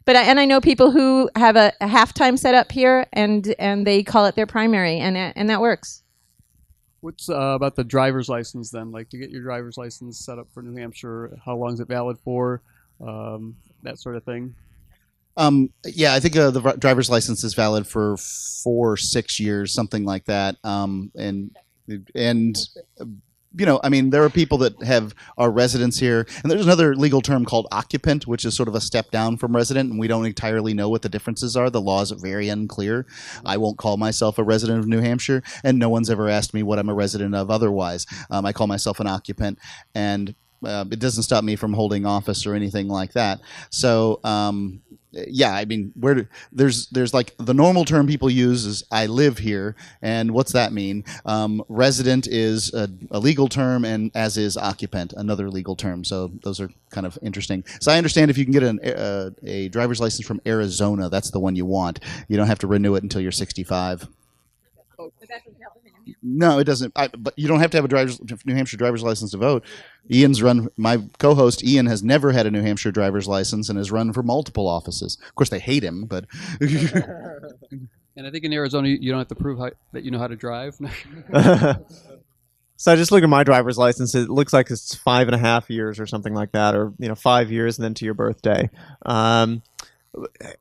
But I know people who have a half-time setup here and they call it their primary, and that works. What's about the driver's license then? Like, to get your driver's license set up for New Hampshire, how long is it valid for? That sort of thing. Yeah, I think the driver's license is valid for 4 or 6 years, something like that. And I mean, there are people that are residents here, and there's another legal term called occupant, which is sort of a step down from resident, and we don't entirely know what the differences are. The laws are very unclear. I won't call myself a resident of New Hampshire, and no one's ever asked me what I'm a resident of otherwise. I call myself an occupant, and it doesn't stop me from holding office or anything like that. So, yeah, I mean, there's like the normal term people use is I live here, and what's that mean? Resident is a legal term, and as is occupant, another legal term. So those are kind of interesting. So I understand if you can get a driver's license from Arizona, that's the one you want. You don't have to renew it until you're 65. No, it doesn't. But you don't have to have a New Hampshire driver's license to vote. My co-host Ian has never had a New Hampshire driver's license and has run for multiple offices. Of course, they hate him, but. And I think in Arizona, you don't have to prove that you know how to drive. So I just looked at my driver's license. It looks like it's 5.5 years or something like that, or 5 years and then to your birthday.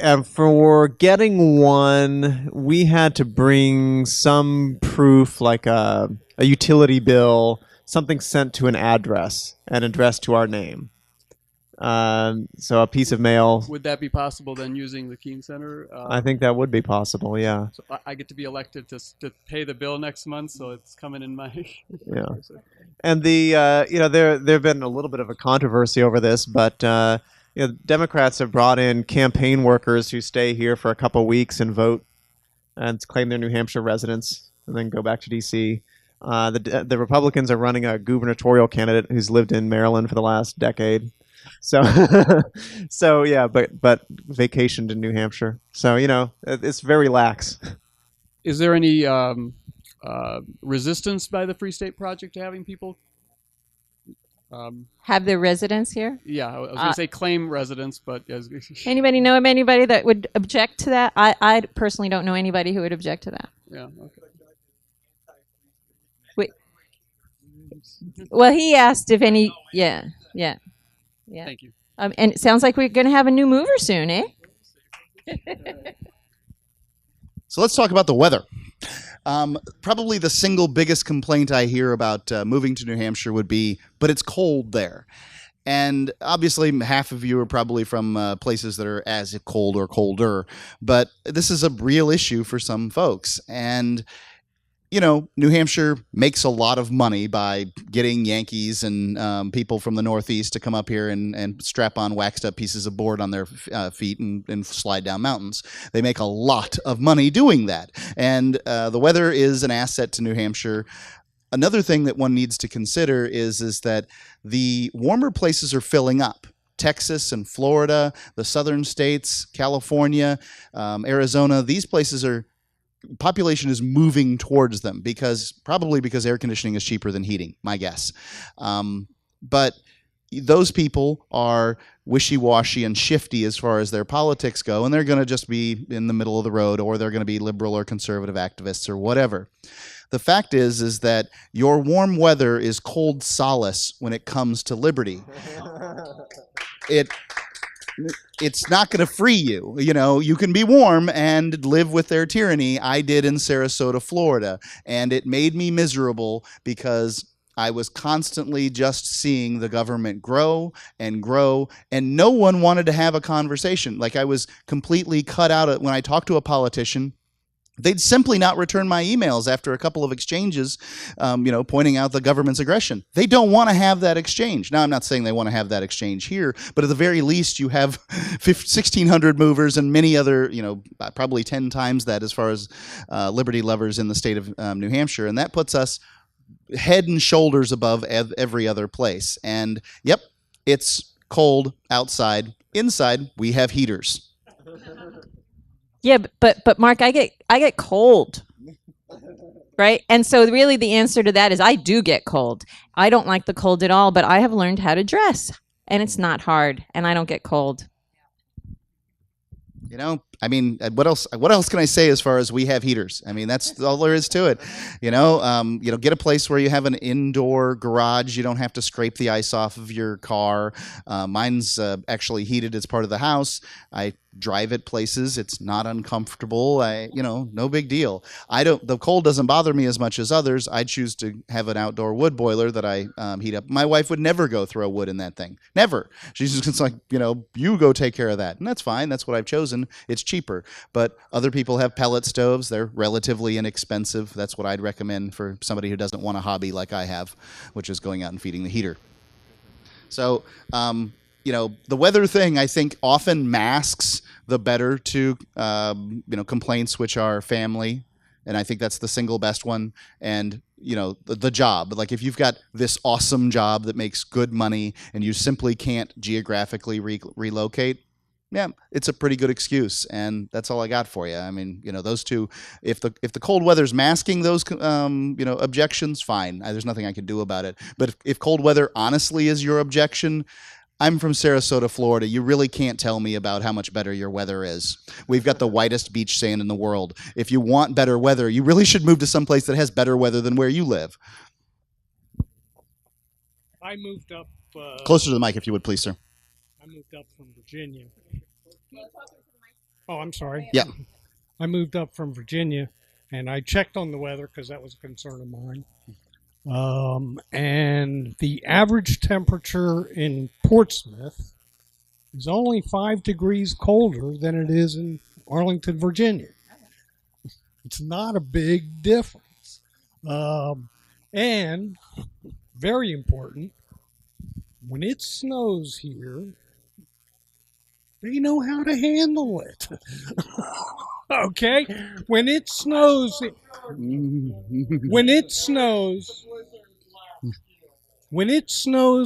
And for getting one, we had to bring some proof, like a utility bill, something sent to an address and addressed to our name. So a piece of mail. Would that be possible then using the Keene Center? I think that would be possible, yeah. So I get to be elected to pay the bill next month, so it's coming in my... Yeah. And there have been a little bit of a controversy over this, but... Democrats have brought in campaign workers who stay here for a couple of weeks and vote and claim their New Hampshire residence and then go back to D.C. The Republicans are running a gubernatorial candidate who's lived in Maryland for the last decade. So, yeah, but vacationed in New Hampshire. So, it's very lax. Is there any resistance by the Free State Project to having people have their residence here? Yeah, I was going to say claim residence, but... Anybody know of anybody that would object to that? I personally don't know anybody who would object to that. Yeah, okay. Wait. Well, he asked if any... Yeah. Thank you. And it sounds like we're going to have a new mover soon, eh? So let's talk about the weather. Probably the single biggest complaint I hear about moving to New Hampshire would be, but it's cold there. And obviously, half of you are probably from places that are as cold or colder, but this is a real issue for some folks. And you know, New Hampshire makes a lot of money by getting Yankees and people from the Northeast to come up here and strap on waxed up pieces of board on their feet and slide down mountains. They make a lot of money doing that. And the weather is an asset to New Hampshire. Another thing that one needs to consider is that the warmer places are filling up. Texas and Florida, the southern states, California, Arizona, these places are population is moving towards them probably because air conditioning is cheaper than heating, my guess. But those people are wishy-washy and shifty as far as their politics go, and they're going to just be in the middle of the road, or they're going to be liberal or conservative activists or whatever. The fact is that your warm weather is cold solace when it comes to liberty. It's not going to free you. You know, you can be warm and live with their tyranny. I did in Sarasota, Florida, and it made me miserable because I was constantly just seeing the government grow, and no one wanted to have a conversation. Like, I was completely cut out when I talked to a politician. They'd simply not return my emails after a couple of exchanges, pointing out the government's aggression. They don't want to have that exchange. Now, I'm not saying they want to have that exchange here, but at the very least, you have 1,600 movers and many other, probably 10 times that as far as liberty lovers in the state of New Hampshire. And that puts us head and shoulders above every other place. And, yep, it's cold outside. Inside, we have heaters. Yeah, but Mark, I get cold, right? And so really the answer to that is I do get cold. I don't like the cold at all, but I have learned how to dress, and it's not hard, and I don't get cold. What else can I say as far as we have heaters? I mean, that's all there is to it. Get a place where you have an indoor garage. You don't have to scrape the ice off of your car. Mine's actually heated as part of the house. I drive it places. It's not uncomfortable. No big deal. The cold doesn't bother me as much as others. I choose to have an outdoor wood boiler that I heat up. My wife would never go throw wood in that thing. Never. She's just like, you go take care of that. And that's fine. That's what I've chosen. It's cheaper. But other people have pellet stoves. They're relatively inexpensive. That's what I'd recommend for somebody who doesn't want a hobby like I have, which is going out and feeding the heater. So, the weather thing, I think, often masks the better two, complaints, which are family. And I think that's the single best one. And, the job. Like, if you've got this awesome job that makes good money and you simply can't geographically relocate, yeah, it's a pretty good excuse. And that's all I got for you. I mean, those two, if the cold weather's masking those, objections, fine. There's nothing I can do about it. But if cold weather honestly is your objection, I'm from Sarasota, Florida. You really can't tell me about how much better your weather is. We've got the whitest beach sand in the world. If you want better weather, you really should move to some place that has better weather than where you live. I moved up... Closer to the mic, if you would, please, sir. I moved up from Virginia. Oh, I'm sorry. Yeah. I moved up from Virginia, and I checked on the weather because that was a concern of mine. And the average temperature in Portsmouth is only 5 degrees colder than it is in Arlington, Virginia. It's not a big difference. And very important, when it snows here, they know how to handle it. Okay? When it snows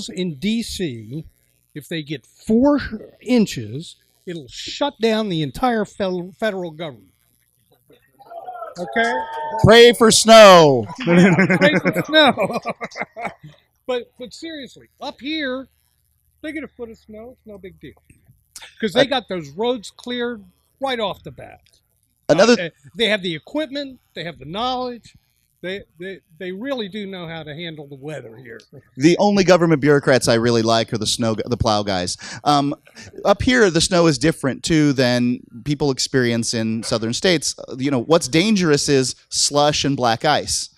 in D.C., if they get 4 inches, it'll shut down the entire federal government. Okay? Pray for snow. Pray for snow. But seriously, up here, they get a foot of snow, it's no big deal. Because they got those roads cleared right off the bat. They have the equipment, they have the knowledge, They really do know how to handle the weather here. The only government bureaucrats I really like are the plow guys. Up here, the snow is different too than people experience in southern states. What's dangerous is slush and black ice.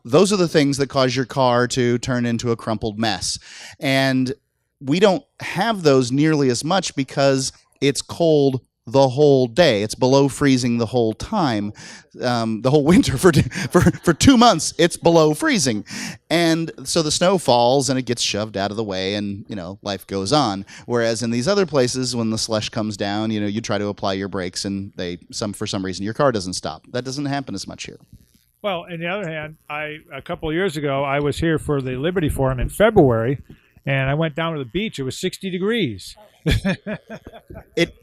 Those are the things that cause your car to turn into a crumpled mess. And we don't have those nearly as much because it's cold the whole day. It's below freezing the whole time. The whole winter for 2 months, it's below freezing. And so the snow falls and it gets shoved out of the way and, life goes on. Whereas in these other places, when the slush comes down, you try to apply your brakes and for some reason your car doesn't stop. That doesn't happen as much here. Well, on the other hand, a couple of years ago, I was here for the Liberty Forum in February, and I went down to the beach. It was 60 degrees.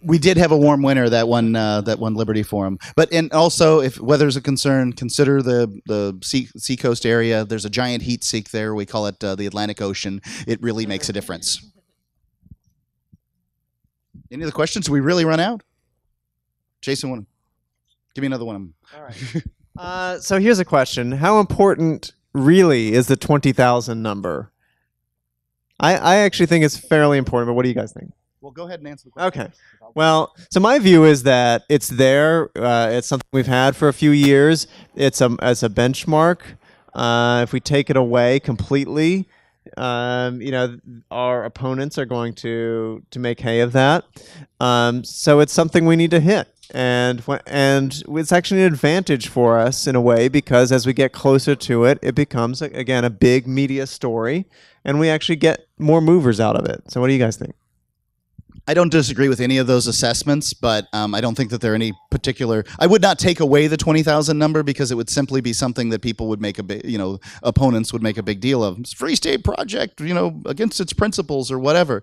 We did have a warm winter that one Liberty Forum, and also if weather's a concern, consider the seacoast area. There's a giant heat sink there. We call it the Atlantic Ocean. It really makes a difference. Any other questions? Did we really run out? Jason, give me another one. All right. So here's a question: how important really is the 20,000 number? I actually think it's fairly important, but what do you guys think? Well, go ahead and answer the question. Okay. Well, so my view is that it's there. It's something we've had for a few years. It's as a benchmark. If we take it away completely, our opponents are going to make hay of that. So it's something we need to hit. And it's actually an advantage for us in a way, because as we get closer to it, it becomes, again, a big media story, and we actually get more movers out of it. So what do you guys think? I don't disagree with any of those assessments, but I don't think that there are any particular. I would not take away the 20,000 number because it would simply be something that people would make opponents would make a big deal of. It's a free state project, against its principles or whatever.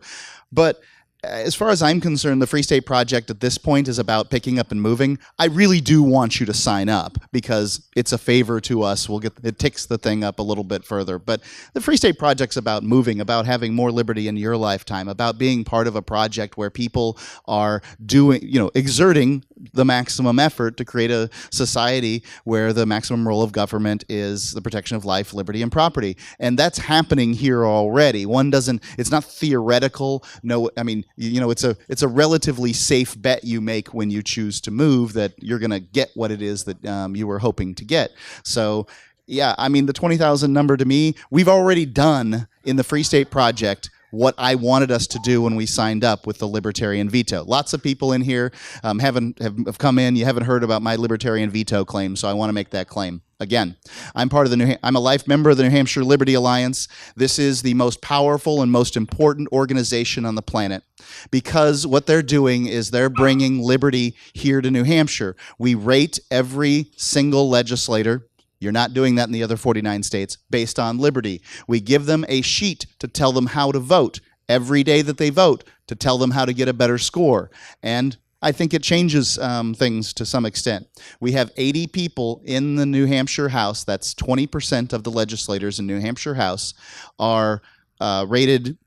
But as far as I'm concerned, the Free State Project at this point is about picking up and moving. I really do want you to sign up because it's a favor to us. It ticks the thing up a little bit further. But the Free State Project's about moving, about having more liberty in your lifetime, about being part of a project where people are exerting the maximum effort to create a society where the maximum role of government is the protection of life, liberty, and property. And that's happening here already. It's not theoretical. No, I mean, it's a relatively safe bet you make when you choose to move that you're going to get what it is that you were hoping to get. So, yeah, I mean, the 20,000 number to me, we've already done in the Free State Project what I wanted us to do when we signed up with the libertarian veto. Lots of people in here have come in. You haven't heard about my libertarian veto claim, so I want to make that claim. Again, I'm a life member of the New Hampshire Liberty Alliance. This is the most powerful and most important organization on the planet because what they're doing is they're bringing liberty here to New Hampshire. We rate every single legislator. You're not doing that in the other 49 states based on liberty. We give them a sheet to tell them how to vote every day that they vote, to tell them how to get a better score. And I think it changes things to some extent. We have 80 people in the New Hampshire House. That's 20% of the legislators in New Hampshire House are rated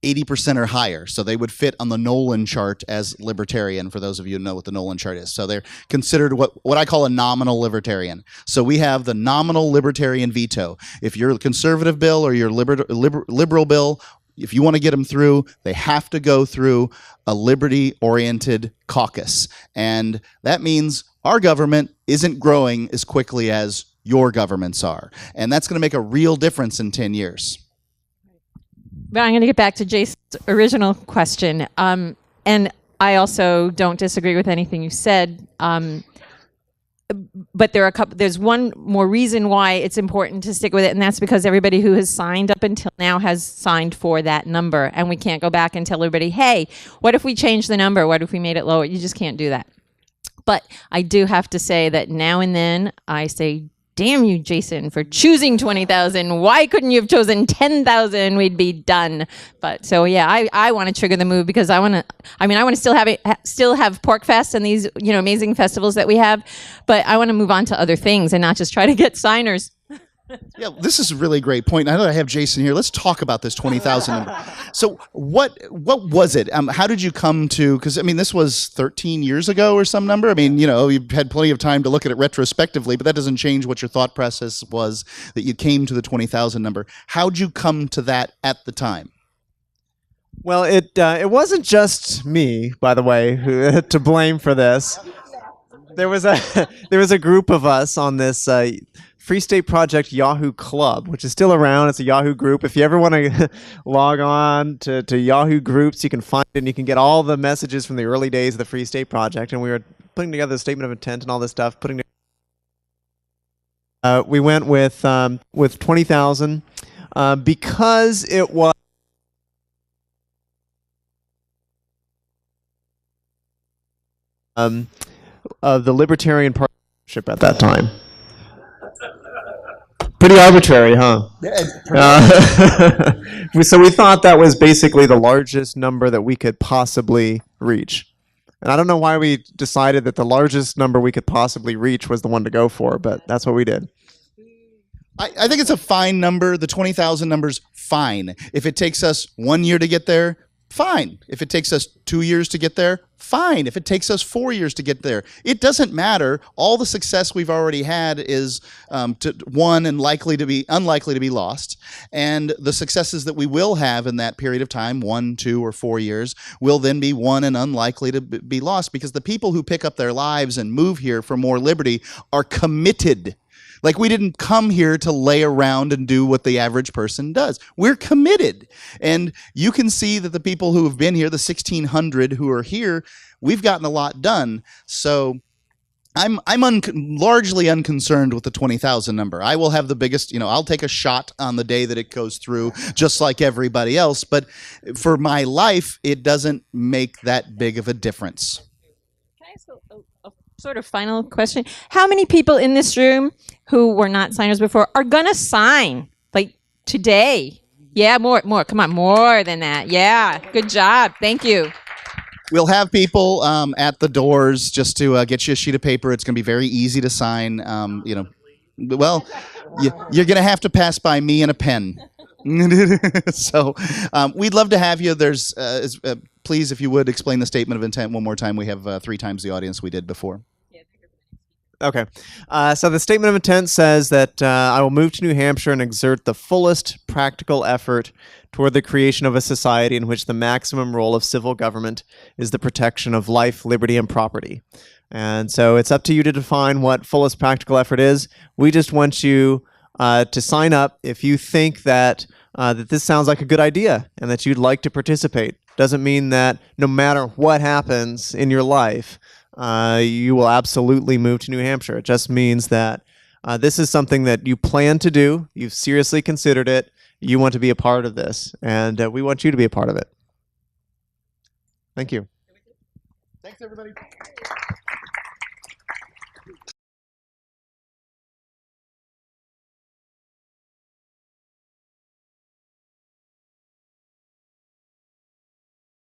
80% or higher. So they would fit on the Nolan chart as libertarian, for those of you who know what the Nolan chart is. So they're considered what I call a nominal libertarian. So we have the nominal libertarian veto. If you're a conservative bill or you're liberal bill, if you want to get them through, they have to go through a liberty-oriented caucus. And that means our government isn't growing as quickly as your governments are. And that's going to make a real difference in 10 years. But I'm going to get back to Jason's original question. And I also don't disagree with anything you said. But there's one more reason why it's important to stick with it, and that's because everybody who has signed up until now has signed for that number. And we can't go back and tell everybody, hey, what if we changed the number? What if we made it lower? You just can't do that. But I do have to say that now and then I say, damn you, Jason, for choosing 20,000. Why couldn't you have chosen 10,000? We'd be done. But so yeah, I want to trigger the move because I want to still have PorcFest and these amazing festivals that we have, but I want to move on to other things and not just try to get signers. Yeah, this is a really great point. Now that I have Jason here, let's talk about this 20,000 number. So what was it? How did you come to, because I mean, this was 13 years ago or some number. I mean, you've had plenty of time to look at it retrospectively, but that doesn't change what your thought process was that you came to the 20,000 number. How'd you come to that at the time? Well, it wasn't just me, by the way, who to blame for this. There was a group of us on this Free State Project Yahoo Club, which is still around. It's a Yahoo group. If you ever want to log on to Yahoo groups, you can find it and you can get all the messages from the early days of the Free State Project. And we were putting together a statement of intent and all this stuff. We went with 20,000 because it was of the Libertarian Partnership at that time. Pretty arbitrary, huh? So we thought that was basically the largest number that we could possibly reach. And I don't know why we decided that the largest number we could possibly reach was the one to go for, but that's what we did. I think it's a fine number. The 20,000 number's fine. If it takes us 1 year to get there, fine. If it takes us 2 years to get there, fine. If it takes us 4 years to get there, it doesn't matter. All the success we've already had is won and unlikely to be lost. And the successes that we will have in that period of time, 1, 2, or 4 years, will then be won and unlikely to be lost because the people who pick up their lives and move here for more liberty are committed. Like, we didn't come here to lay around and do what the average person does. We're committed. And you can see that the people who have been here, the 1,600 who are here, we've gotten a lot done. So I'm largely unconcerned with the 20,000 number. I will have the biggest, I'll take a shot on the day that it goes through, just like everybody else. But for my life, it doesn't make that big of a difference. Can I ask a sort of final question? How many people in this room who were not signers before are gonna sign like today? Yeah, more. Come on, more than that. Yeah, good job. Thank you. We'll have people at the doors just to get you a sheet of paper. It's going to be very easy to sign. Well, you're going to have to pass by me and a pen. So we'd love to have you. There's please, if you would, explain the statement of intent one more time. We have 3 times the audience we did before. Okay. So the statement of intent says that I will move to New Hampshire and exert the fullest practical effort toward the creation of a society in which the maximum role of civil government is the protection of life, liberty, and property. And so it's up to you to define what fullest practical effort is. We just want you to sign up if you think that that this sounds like a good idea and that you'd like to participate. Doesn't mean that no matter what happens in your life, you will absolutely move to New Hampshire. It just means that this is something that you plan to do. You've seriously considered it. You want to be a part of this, and we want you to be a part of it. Thank you. Thanks, everybody.